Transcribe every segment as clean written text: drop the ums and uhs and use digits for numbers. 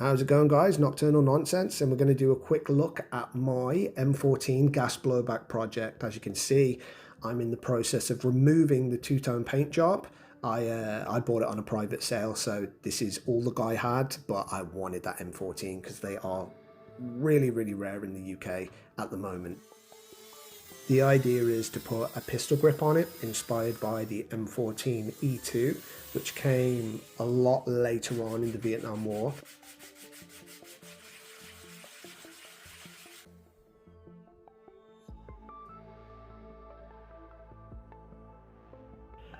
How's it going, guys? Nocturnal Nonsense, and we're going to do a quick look at my M14 gas blowback project. As you can see, I'm in the process of removing the two-tone paint job. I bought it on a private sale, so this is all the guy had, but I wanted that M14 because they are really rare in the UK at the moment. The idea is to put a pistol grip on it, inspired by the M14 E2, which came a lot later on in the Vietnam War.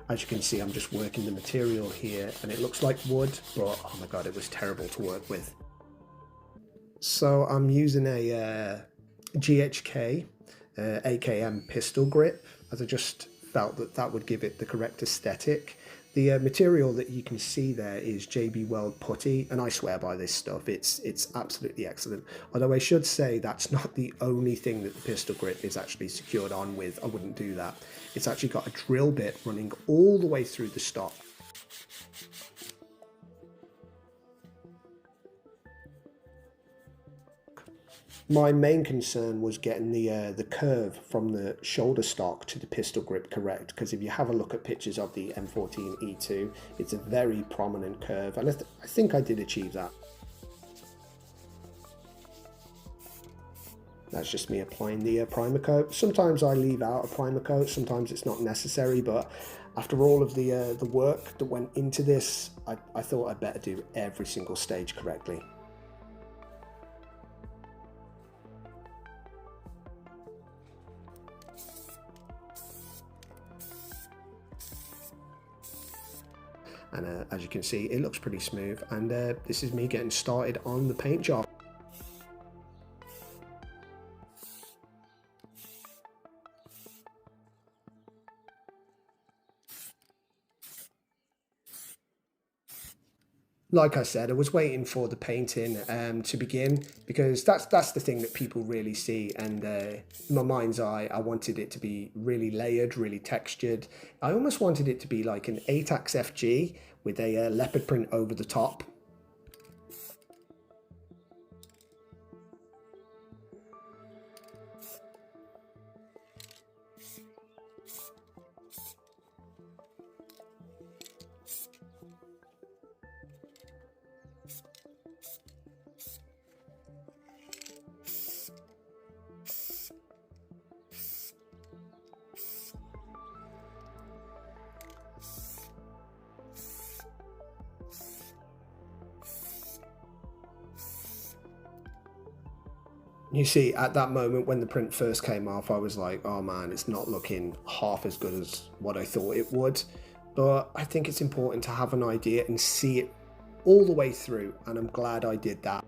As you can see, I'm just working the material here, and it looks like wood, but oh my god, it was terrible to work with. So I'm using a GHK AKM pistol grip, as I just felt that that would give it the correct aesthetic. The material that you can see there is JB Weld putty, and I swear by this stuff. It's absolutely excellent. Although I should say that's not the only thing that the pistol grip is actually secured on with. I wouldn't do that. It's actually got a drill bit running all the way through the stock. My main concern was getting the curve from the shoulder stock to the pistol grip correct, because if you have a look at pictures of the M14 E2, it's a very prominent curve, and I think I did achieve that. That's just me applying the primer coat. Sometimes I leave out a primer coat, sometimes it's not necessary, but after all of the work that went into this, I thought I'd better do every single stage correctly. And as you can see, it looks pretty smooth, and this is me getting started on the paint job. Like I said, I was waiting for the painting to begin, because that's the thing that people really see, and in my mind's eye, I wanted it to be really layered, really textured. I almost wanted it to be like an ATAX FG with a leopard print over the top. You see, at that moment when the print first came off, I was like, oh man, it's not looking half as good as what I thought it would. But I think it's important to have an idea and see it all the way through, and I'm glad I did that.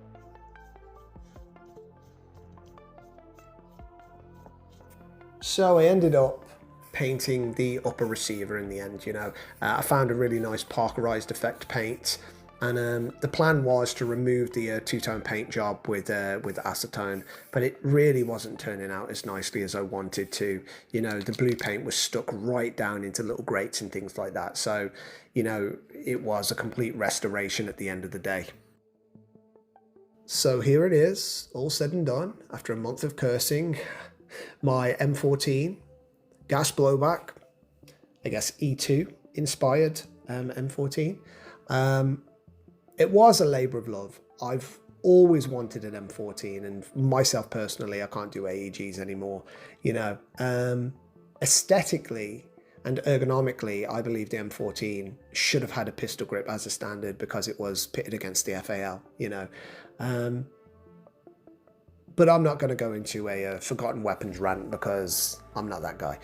So I ended up painting the upper receiver in the end, you know. I found a really nice parkerized effect paint, and the plan was to remove the two-tone paint job with acetone, but it really wasn't turning out as nicely as I wanted to. You know, the blue paint was stuck right down into little grates and things like that, so, you know, it was a complete restoration at the end of the day. So here it is, all said and done, after a month of cursing. My M14 gas blowback, I guess E2 inspired M14. It was a labour of love. I've always wanted an M14, and myself personally, I can't do AEGs anymore. You know, aesthetically and ergonomically, I believe the M14 should have had a pistol grip as a standard, because it was pitted against the FAL, you know. But I'm not going to go into a forgotten weapons rant, because I'm not that guy.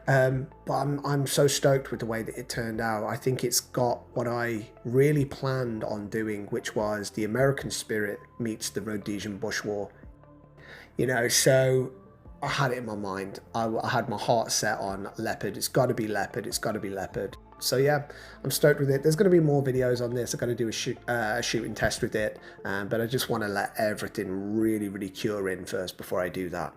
But I'm so stoked with the way that it turned out. I think it's got what I really planned on doing, which was the American spirit meets the Rhodesian Bush War. You know, so I had it in my mind. I had my heart set on leopard. It's got to be leopard. It's got to be leopard. So yeah, I'm stoked with it. There's going to be more videos on this. I'm going to do a shooting test with it, but I just want to let everything really cure in first before I do that.